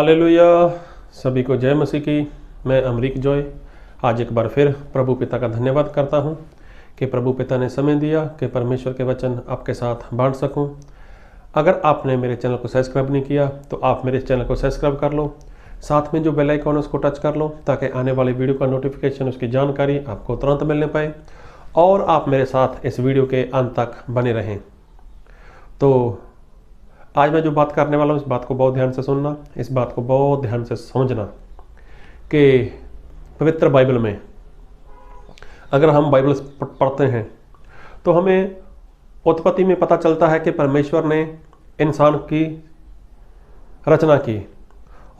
Hallelujah. सभी को जय मसीह की। मैं अमरीक जॉय आज एक बार फिर प्रभु पिता का धन्यवाद करता हूं कि प्रभु पिता ने समय दिया कि परमेश्वर के वचन आपके साथ बांट सकूं। अगर आपने मेरे चैनल को सब्सक्राइब नहीं किया तो आप मेरे चैनल को सब्सक्राइब कर लो, साथ में जो बेल आइकन है उसको टच कर लो ताकि आने वाली वीडियो का नोटिफिकेशन, उसकी जानकारी आपको तुरंत मिलने पाए और आप मेरे साथ इस वीडियो के अंत तक बने रहें। तो आज मैं जो बात करने वाला हूँ इस बात को बहुत ध्यान से सुनना, इस बात को बहुत ध्यान से समझना कि पवित्र बाइबल में अगर हम बाइबल पढ़ते हैं तो हमें उत्पत्ति में पता चलता है कि परमेश्वर ने इंसान की रचना की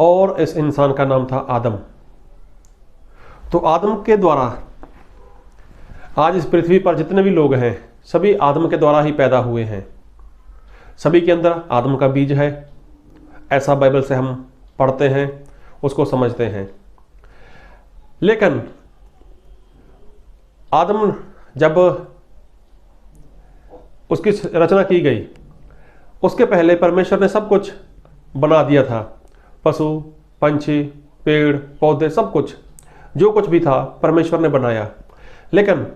और इस इंसान का नाम था आदम। तो आदम के द्वारा आज इस पृथ्वी पर जितने भी लोग हैं सभी आदम के द्वारा ही पैदा हुए हैं। सभी के अंदर आदम का बीज है, ऐसा बाइबल से हम पढ़ते हैं, उसको समझते हैं। लेकिन आदम जब उसकी रचना की गई उसके पहले परमेश्वर ने सब कुछ बना दिया था। पशु, पंछी, पेड़, पौधे, सब कुछ जो कुछ भी था परमेश्वर ने बनाया। लेकिन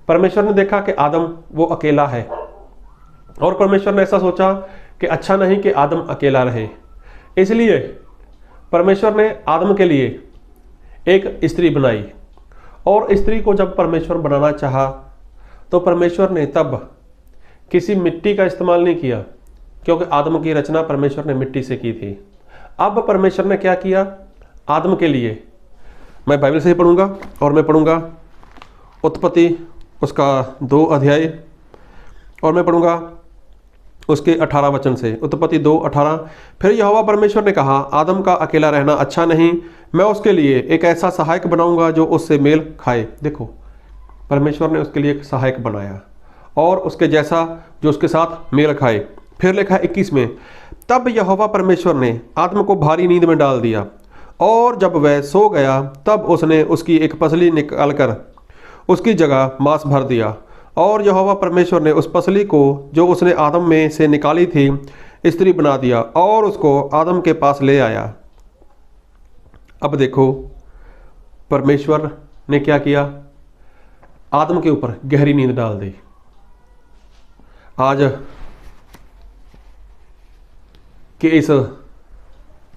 परमेश्वर ने देखा कि आदम वो अकेला है और परमेश्वर ने ऐसा सोचा कि अच्छा नहीं कि आदम अकेला रहे। इसलिए परमेश्वर ने आदम के लिए एक स्त्री बनाई और स्त्री को जब परमेश्वर बनाना चाहा तो परमेश्वर ने तब किसी मिट्टी का इस्तेमाल नहीं किया, क्योंकि आदम की रचना परमेश्वर ने मिट्टी से की थी। अब परमेश्वर ने क्या किया आदम के लिए, मैं बाइबल से ही पढ़ूंगा और मैं पढ़ूंगा उत्पत्ति उसका 2 अध्याय और मैं पढ़ूंगा उसके 18 वचन से। उत्पत्ति 2:18। फिर यहोवा परमेश्वर ने कहा, आदम का अकेला रहना अच्छा नहीं, मैं उसके लिए एक ऐसा सहायक बनाऊंगा जो उससे मेल खाए। देखो, परमेश्वर ने उसके लिए एक सहायक बनाया और उसके जैसा जो उसके साथ मेल खाए। फिर लिखा 21 में, तब यहोवा परमेश्वर ने आदम को भारी नींद में डाल दिया और जब वह सो गया तब उसने उसकी एक पसली निकालकर उसकी जगह मांस भर दिया और यहोवा परमेश्वर ने उस पसली को जो उसने आदम में से निकाली थी स्त्री बना दिया और उसको आदम के पास ले आया। अब देखो परमेश्वर ने क्या किया, आदम के ऊपर गहरी नींद डाल दी। आज के इस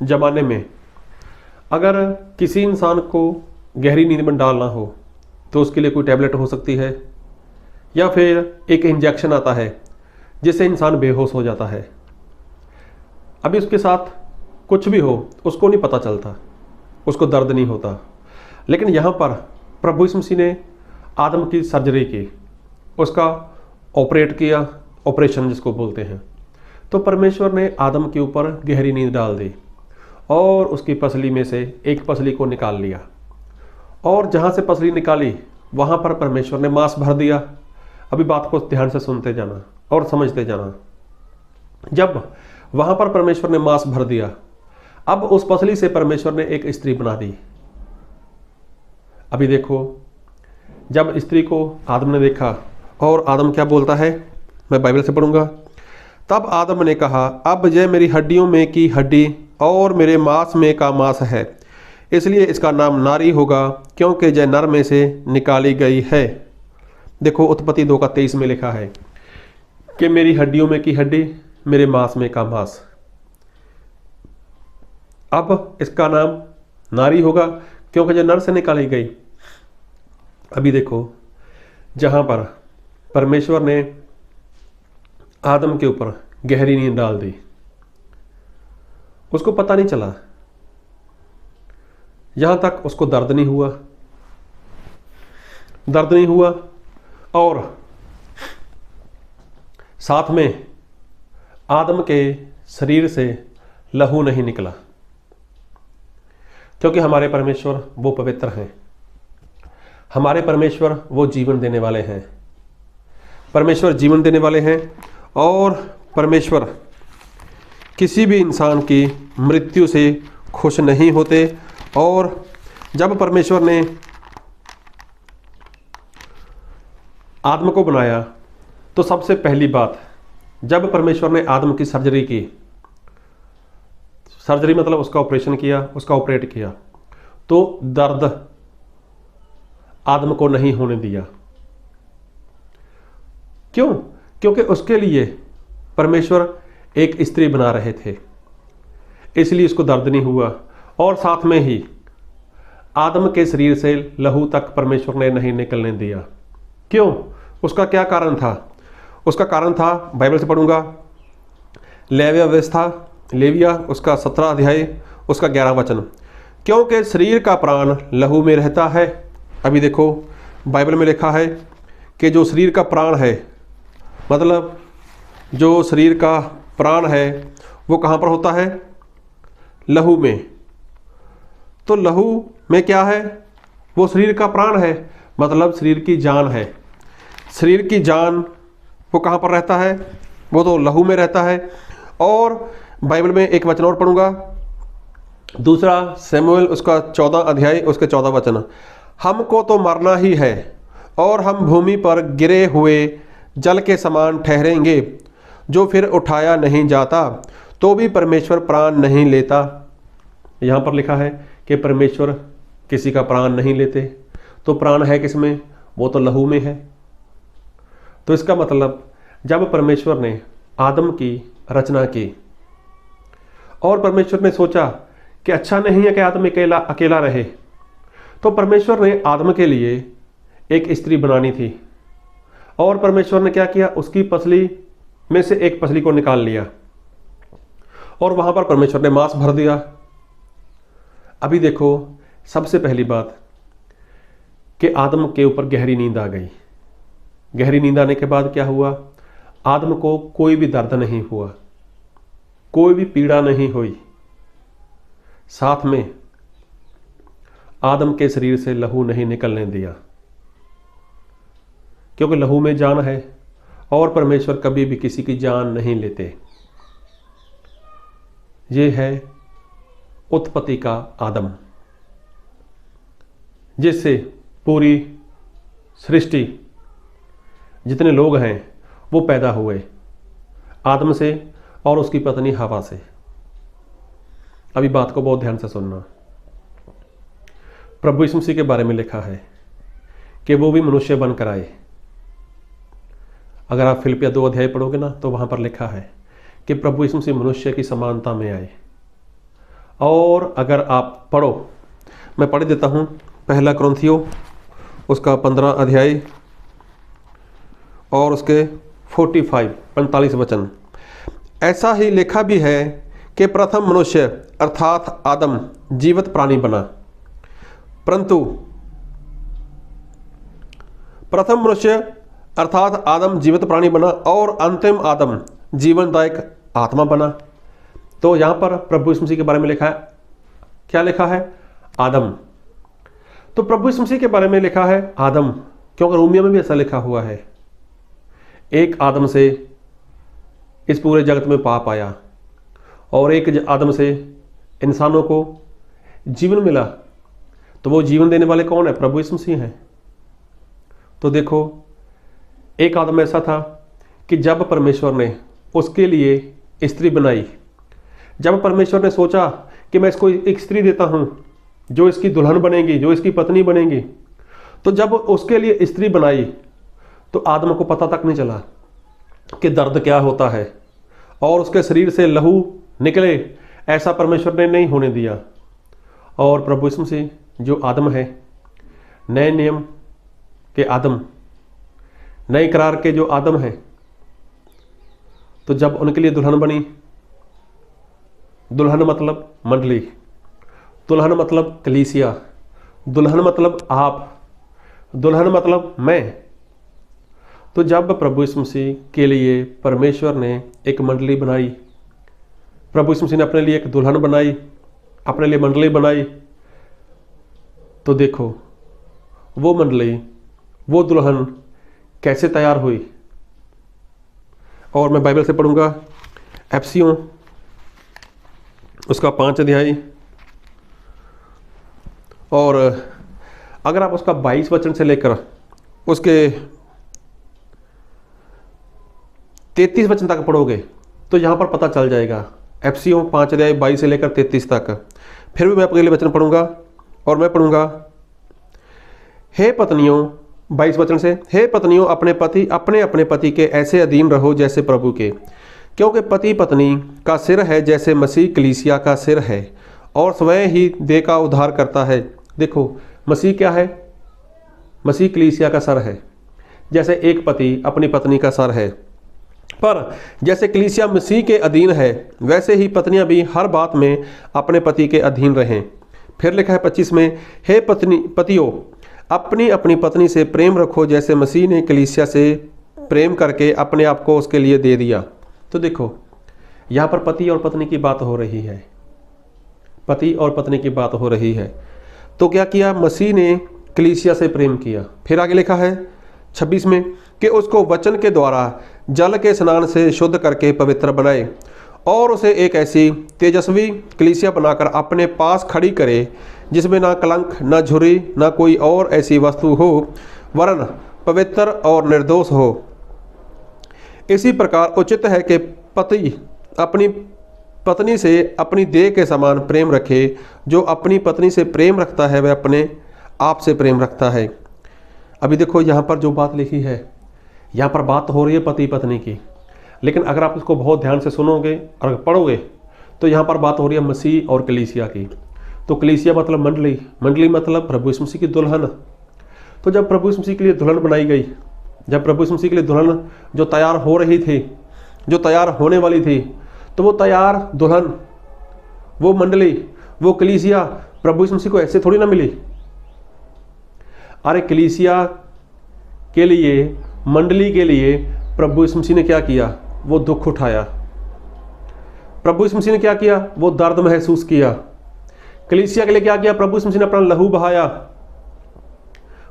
जमाने में अगर किसी इंसान को गहरी नींद में डालना हो तो उसके लिए कोई टैबलेट हो सकती है या फिर एक इंजेक्शन आता है जिससे इंसान बेहोश हो जाता है। अभी उसके साथ कुछ भी हो उसको नहीं पता चलता, उसको दर्द नहीं होता। लेकिन यहाँ पर प्रभु यीशु मसीह ने आदम की सर्जरी की, उसका ऑपरेट किया, ऑपरेशन जिसको बोलते हैं। तो परमेश्वर ने आदम के ऊपर गहरी नींद डाल दी और उसकी पसली में से एक पसली को निकाल लिया और जहाँ से पसली निकाली वहाँ पर परमेश्वर ने मांस भर दिया। अभी बात को ध्यान से सुनते जाना और समझते जाना। जब वहां पर परमेश्वर ने मांस भर दिया, अब उस पसली से परमेश्वर ने एक स्त्री बना दी। अभी देखो, जब स्त्री को आदम ने देखा और आदम क्या बोलता है, मैं बाइबल से पढ़ूंगा। तब आदम ने कहा, अब यह मेरी हड्डियों में की हड्डी और मेरे मांस में का मांस है, इसलिए इसका नाम नारी होगा, क्योंकि यह नर में से निकाली गई है। देखो उत्पत्ति 2:23 में लिखा है कि मेरी हड्डियों में की हड्डी, मेरे मांस में का मांस। अब इसका नाम नारी होगा क्योंकि जो नर से निकाली गई। अभी देखो, जहां पर परमेश्वर ने आदम के ऊपर गहरी नींद डाल दी, उसको पता नहीं चला, यहां तक उसको दर्द नहीं हुआ और साथ में आदम के शरीर से लहू नहीं निकला, क्योंकि हमारे परमेश्वर वो पवित्र हैं, हमारे परमेश्वर वो जीवन देने वाले हैं। परमेश्वर जीवन देने वाले हैं और परमेश्वर किसी भी इंसान की मृत्यु से खुश नहीं होते। और जब परमेश्वर ने आदम को बनाया तो सबसे पहली बात, जब परमेश्वर ने आदम की सर्जरी की, सर्जरी मतलब उसका ऑपरेशन किया, उसका ऑपरेट किया, तो दर्द आदम को नहीं होने दिया। क्यों? क्योंकि उसके लिए परमेश्वर एक स्त्री बना रहे थे, इसलिए उसको दर्द नहीं हुआ। और साथ में ही आदम के शरीर से लहू तक परमेश्वर ने नहीं निकलने दिया। क्यों? उसका क्या कारण था? उसका कारण था, बाइबल से पढ़ूंगा, लेविया व्यवस्था, लेविया उसका 17 अध्याय उसका 11 वचन। क्योंकि शरीर का प्राण लहू में रहता है। अभी देखो बाइबल में लिखा है कि जो शरीर का प्राण है, मतलब जो शरीर का प्राण है वो कहाँ पर होता है? लहू में। तो लहू में क्या है? वो शरीर का प्राण है, मतलब शरीर की जान है। शरीर की जान वो कहाँ पर रहता है? वो तो लहू में रहता है। और बाइबल में एक वचन और पढ़ूंगा, दूसरा शमूएल उसका 14 अध्याय उसके 14 वचन। हमको तो मरना ही है और हम भूमि पर गिरे हुए जल के समान ठहरेंगे, जो फिर उठाया नहीं जाता, तो भी परमेश्वर प्राण नहीं लेता। यहाँ पर लिखा है कि परमेश्वर किसी का प्राण नहीं लेते। तो प्राण है किसमें? वो तो लहू में है। तो इसका मतलब जब परमेश्वर ने आदम की रचना की और परमेश्वर ने सोचा कि अच्छा नहीं है कि आदम अकेला रहे, तो परमेश्वर ने आदम के लिए एक स्त्री बनानी थी। और परमेश्वर ने क्या किया? उसकी पसली में से एक पसली को निकाल लिया और वहां पर परमेश्वर ने मांस भर दिया। अभी देखो, सबसे पहली बात कि आदम के ऊपर गहरी नींद आ गई। गहरी नींद आने के बाद क्या हुआ? आदम को कोई भी दर्द नहीं हुआ, कोई भी पीड़ा नहीं हुई। साथ में आदम के शरीर से लहू नहीं निकलने दिया, क्योंकि लहू में जान है और परमेश्वर कभी भी किसी की जान नहीं लेते। ये है उत्पत्ति का आदम, जिससे पूरी सृष्टि, जितने लोग हैं वो पैदा हुए आदम से और उसकी पत्नी हवा से। अभी बात को बहुत ध्यान से सुनना। प्रभु यीशु मसीह के बारे में लिखा है कि वो भी मनुष्य बनकर आए। अगर आप फिलिपिया 2 अध्याय पढ़ोगे ना, तो वहां पर लिखा है कि प्रभु यीशु मसीह मनुष्य की समानता में आए। और अगर आप पढ़ो, मैं पढ़ देता हूं, पहला कुरिन्थियों उसका 15 अध्याय और उसके 45 वचन। ऐसा ही लिखा भी है कि प्रथम मनुष्य अर्थात आदम जीवित प्राणी बना, परंतु प्रथम मनुष्य अर्थात आदम जीवित प्राणी बना और अंतिम आदम जीवनदायक आत्मा बना। तो यहां पर प्रभु यीशु मसीह के बारे में लिखा है, क्या लिखा है? आदम। तो प्रभु यीशु मसीह के बारे में लिखा है आदम, क्योंकि रोमियो में भी ऐसा लिखा हुआ है, एक आदम से इस पूरे जगत में पाप आया और एक आदम से इंसानों को जीवन मिला। तो वो जीवन देने वाले कौन है? प्रभु यीशु मसीह हैं। तो देखो, एक आदम ऐसा था कि जब परमेश्वर ने उसके लिए स्त्री बनाई, जब परमेश्वर ने सोचा कि मैं इसको एक स्त्री देता हूं जो इसकी दुल्हन बनेगी, जो इसकी पत्नी बनेगी, तो जब उसके लिए स्त्री बनाई तो आदम को पता तक नहीं चला कि दर्द क्या होता है और उसके शरीर से लहू निकले, ऐसा परमेश्वर ने नहीं होने दिया। और प्रभु यीशु मसीह जो आदम है, नए नियम के आदम, नए करार के जो आदम है, तो जब उनके लिए दुल्हन बनी, दुल्हन मतलब मंडली, दुल्हन मतलब कलीसिया, दुल्हन मतलब आप, दुल्हन मतलब मैं। तो जब प्रभु यीशु मसीह के लिए परमेश्वर ने एक मंडली बनाई, प्रभु यीशु मसीह ने अपने लिए एक दुल्हन बनाई, अपने लिए मंडली बनाई, तो देखो वो मंडली, वो दुल्हन कैसे तैयार हुई। और मैं बाइबल से पढ़ूंगा एफिसियों उसका 5 अध्याय, और अगर आप उसका 22 वचन से लेकर उसके 33 वचन तक पढ़ोगे तो यहां पर पता चल जाएगा एफसीओं 5 अध्याय 22 से लेकर 33 तक। फिर भी मैं आपके लिए वचन पढ़ूंगा और मैं पढ़ूंगा, हे पत्नियों, 22 वचन से, हे पत्नियों अपने अपने पति के ऐसे अधीन रहो जैसे प्रभु के, क्योंकि पति पत्नी का सिर है जैसे मसीह कलीसिया का सिर है और स्वयं ही देह का उद्धार करता है। देखो मसीह क्या है? मसीह कलीसिया का सर है। जैसे एक पति अपनी पत्नी का सर है, पर जैसे कलीसिया मसीह के अधीन है वैसे ही पत्नियां भी हर बात में अपने पति के अधीन रहें। फिर लिखा है 25 में, हे पतियों अपनी अपनी पत्नी से प्रेम रखो जैसे मसीह ने कलीसिया से प्रेम करके अपने आप को उसके लिए दे दिया। तो देखो यहाँ पर पति और पत्नी की बात हो रही है, पति और पत्नी की बात हो रही है। तो क्या किया? मसीह ने कलीसिया से प्रेम किया। फिर आगे लिखा है 26 में कि उसको वचन के द्वारा जल के स्नान से शुद्ध करके पवित्र बनाए और उसे एक ऐसी तेजस्वी कलीसिया बनाकर अपने पास खड़ी करे जिसमें ना कलंक, ना झुर्री, ना कोई और ऐसी वस्तु हो, वरन पवित्र और निर्दोष हो। इसी प्रकार उचित है कि पति अपनी पत्नी से अपनी देह के समान प्रेम रखे। जो अपनी पत्नी से प्रेम रखता है वह अपने आप से प्रेम रखता है। अभी देखो यहाँ पर जो बात लिखी है, यहाँ पर बात हो रही है पति पत्नी की, लेकिन अगर आप इसको बहुत ध्यान से सुनोगे और पढ़ोगे तो यहाँ पर बात हो रही है मसीह और कलीसिया की। तो कलीसिया मतलब मंडली, मंडली मतलब प्रभु यीशु मसीह की दुल्हन। तो जब प्रभु यीशु मसीह के लिए दुल्हन बनाई गई, जब प्रभु यीशु मसीह के लिए दुल्हन जो तैयार हो रही थी, जो तैयार होने वाली थी, तो वो तैयार दुल्हन, वो मंडली, वो कलीसिया प्रभु यीशु मसीह को ऐसे थोड़ी ना मिली। अरे कलीसिया के लिए, मंडली के लिए प्रभु यीशु मसीह ने क्या किया? वो दुख उठाया। प्रभु यीशु मसीह ने क्या किया? वो दर्द महसूस किया। कलीसिया के लिए क्या किया? प्रभु यीशु मसीह ने अपना लहू बहाया।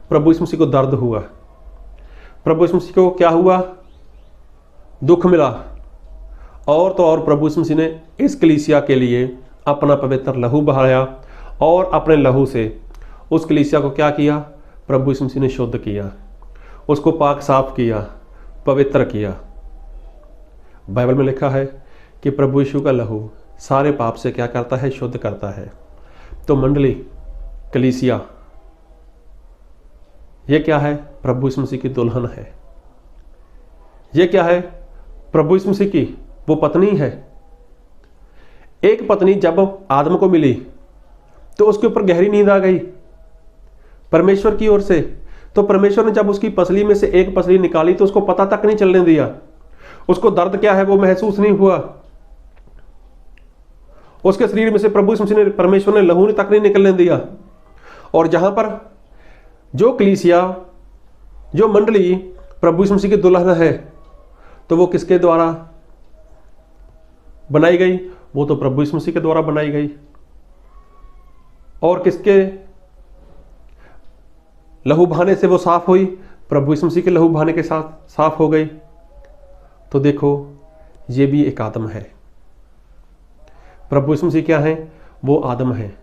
प्रभु यीशु मसीह को दर्द हुआ, प्रभु यीशु मसीह को क्या हुआ? दुख मिला। और तो और प्रभु यीशु मसीह ने इस कलीसिया के लिए अपना पवित्र लहू बहाया और अपने लहू से उस कलीसिया को क्या किया? प्रभु यीशु मसीह ने शुद्ध किया, उसको पाक साफ किया, पवित्र किया। बाइबल में लिखा है कि प्रभु यीशु का लहू सारे पाप से क्या करता है? शुद्ध करता है। तो मंडली, कलीसिया, ये क्या है? प्रभु यीशु मसीह की दुल्हन है। ये क्या है? प्रभु यीशु मसीह की वो पत्नी है। एक पत्नी जब आदम को मिली तो उसके ऊपर गहरी नींद आ गई परमेश्वर की ओर से। तो परमेश्वर ने जब उसकी पसली में से एक पसली निकाली तो उसको पता तक नहीं चलने दिया, उसको दर्द क्या है वो महसूस नहीं हुआ। उसके शरीर में से प्रभु यीशु मसीह ने, परमेश्वर ने लहू तक नहीं निकलने दिया। और जहां पर जो कलीसिया, जो मंडली प्रभु यीशु मसीह की दुल्हन है, तो वो किसके द्वारा बनाई गई? वो तो प्रभु यीशु मसीह के द्वारा बनाई गई। और किसके लहू बहाने से वो साफ हुई? प्रभु यीशु मसीह के लहू बहाने के साथ साफ हो गई। तो देखो ये भी एक आदम है। प्रभु यीशु मसीह क्या है? वो आदम है।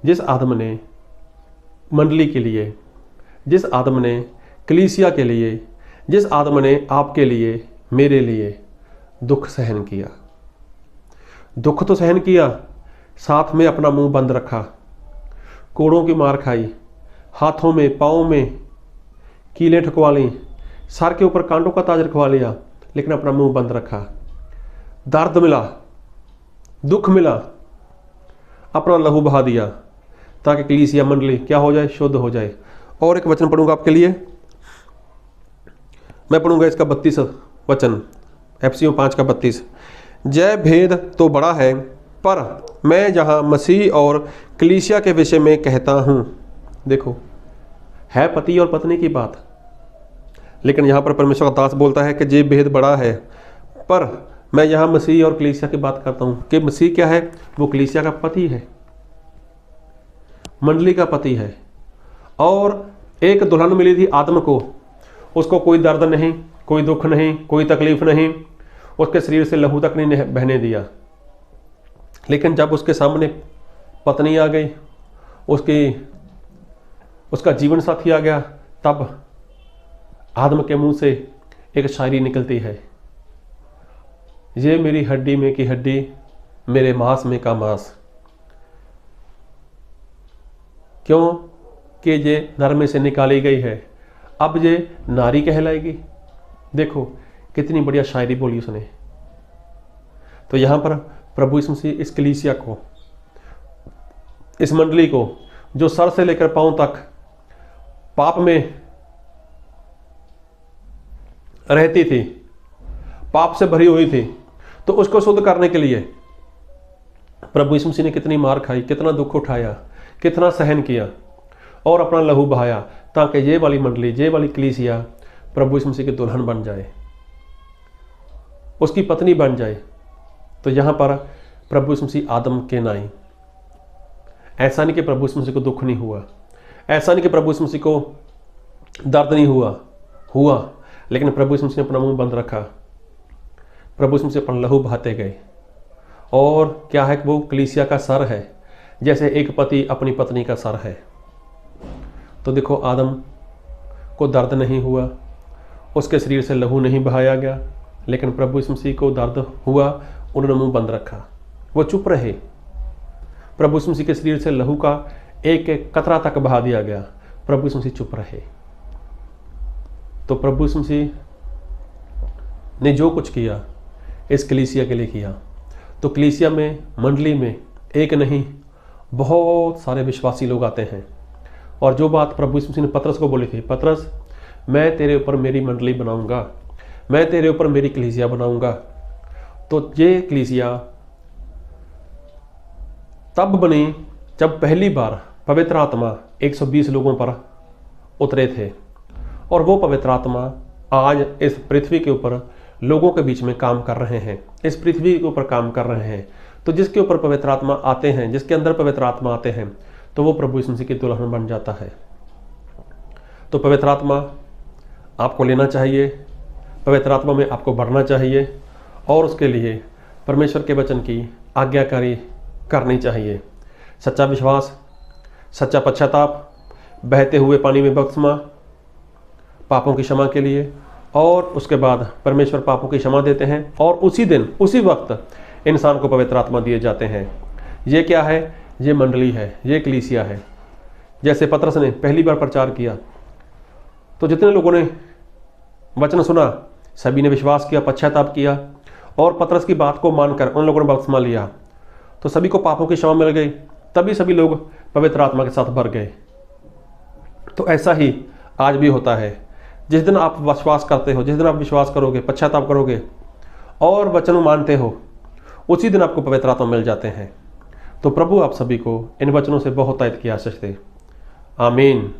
जिस आदम ने मंडली के लिए, जिस आदम ने कलीसिया के लिए, जिस आदम ने आपके लिए, मेरे लिए दुख सहन किया। दुख तो सहन किया, साथ में अपना मुंह बंद रखा, कोड़ों की मार खाई, हाथों में पाँव में कीलें ठुकवा ली, सर के ऊपर कांटों का ताज रखवा लिया, लेकिन अपना मुंह बंद रखा। दर्द मिला, दुख मिला, अपना लहू बहा दिया ताकि कलीसिया मंडली क्या हो जाए? शुद्ध हो जाए। और एक वचन पढ़ूंगा आपके लिए, मैं पढ़ूंगा इसका 32 वचन, एफसीओं 5 का 32। जय भेद तो बड़ा है, पर मैं जहां मसीह और कलीसिया के विषय में कहता हूं। देखो है पति और पत्नी की बात, लेकिन यहां पर परमेश्वर का दास बोलता है कि ये भेद बड़ा है, पर मैं यहां मसीह और कलीसिया की बात करता हूं कि मसीह क्या है? वो कलीसिया का पति है, मंडली का पति है। और एक दुल्हन मिली थी आदम को, उसको कोई दर्द नहीं, कोई दुख नहीं, कोई तकलीफ नहीं, उसके शरीर से लहू तक नहीं बहने दिया। लेकिन जब उसके सामने पत्नी आ गई, उसका जीवन साथी आ गया, तब आदम के मुंह से एक शायरी निकलती है, ये मेरी हड्डी में की हड्डी, मेरे मांस में का मांस। क्यों कि ये नर में से निकाली गई है, अब ये नारी कहलाएगी। देखो कितनी बढ़िया शायरी बोली उसने। तो यहाँ पर प्रभु यीशु मसीह इस कलीसिया को, इस मंडली को जो सर से लेकर पांव तक पाप में रहती थी, पाप से भरी हुई थी, तो उसको शुद्ध करने के लिए प्रभु यीशु मसीह ने कितनी मार खाई, कितना दुख उठाया, कितना सहन किया और अपना लहू बहाया, ताकि ये वाली मंडली, ये वाली कलीसिया प्रभु यीशु मसीह की दुल्हन बन जाए, उसकी पत्नी बन जाए। तो यहाँ पर प्रभु यीशु मसीह आदम के नाई। ऐसा नहीं कि प्रभु यीशु मसीह को दुख नहीं हुआ, ऐसा नहीं कि प्रभु यीशु मसीह को दर्द नहीं हुआ, लेकिन प्रभु यीशु मसीह ने अपना मुंह बंद रखा। प्रभु यीशु मसीह अपना लहू बहाते गए। और क्या है कि वो कलीसिया का सर है, जैसे एक पति अपनी पत्नी का सर है। तो देखो आदम को दर्द नहीं हुआ, उसके शरीर से लहू नहीं बहाया गया, लेकिन प्रभु यीशु मसीह को दर्द हुआ, उन्होंने मुंह बंद रखा, वो चुप रहे। प्रभु यीशु मसीह के शरीर से लहू का एक एक कतरा तक बहा दिया गया, प्रभु यीशु मसीह चुप रहे। तो प्रभु यीशु मसीह ने जो कुछ किया इस कलीसिया के लिए किया। तो कलीसिया में, मंडली में एक नहीं बहुत सारे विश्वासी लोग आते हैं। और जो बात प्रभु यीशु मसीह ने पतरस को बोली थी, पतरस मैं तेरे ऊपर मेरी मंडली बनाऊंगा, मैं तेरे ऊपर मेरी कलीसिया बनाऊंगा। तो ये कलीसिया तब बनी जब पहली बार पवित्र आत्मा 120 लोगों पर उतरे थे। और वो पवित्र आत्मा आज इस पृथ्वी के ऊपर लोगों के बीच में काम कर रहे हैं, इस पृथ्वी के ऊपर काम कर रहे हैं। तो जिसके ऊपर पवित्र आत्मा आते हैं, जिसके अंदर पवित्र आत्मा आते हैं, तो वो प्रभु यीशु मसीह की दुल्हन बन जाता है। तो पवित्र आत्मा आपको लेना चाहिए, पवित्र आत्मा में आपको बढ़ना चाहिए और उसके लिए परमेश्वर के वचन की आज्ञाकारी करनी चाहिए। सच्चा विश्वास, सच्चा पश्चाताप, बहते हुए पानी में बपतिस्मा पापों की क्षमा के लिए, और उसके बाद परमेश्वर पापों की क्षमा देते हैं और उसी दिन उसी वक्त इंसान को पवित्र आत्मा दिए जाते हैं। ये क्या है? ये मंडली है, ये कलीसिया है। जैसे पतरस ने पहली बार प्रचार किया तो जितने लोगों ने वचन सुना सभी ने विश्वास किया, पश्चाताप किया और पतरस की बात को मानकर उन लोगों ने बपतिस्मा लिया, तो सभी को पापों की क्षमा मिल गई, तभी सभी लोग पवित्र आत्मा के साथ भर गए। तो ऐसा ही आज भी होता है। जिस दिन आप विश्वास करते हो, जिस दिन आप विश्वास करोगे, पश्चाताप करोगे और वचन मानते हो, उसी दिन आपको पवित्र आत्मा मिल जाते हैं। तो प्रभु आप सभी को इन वचनों से बहुत तायद की आशीष दे। आमीन।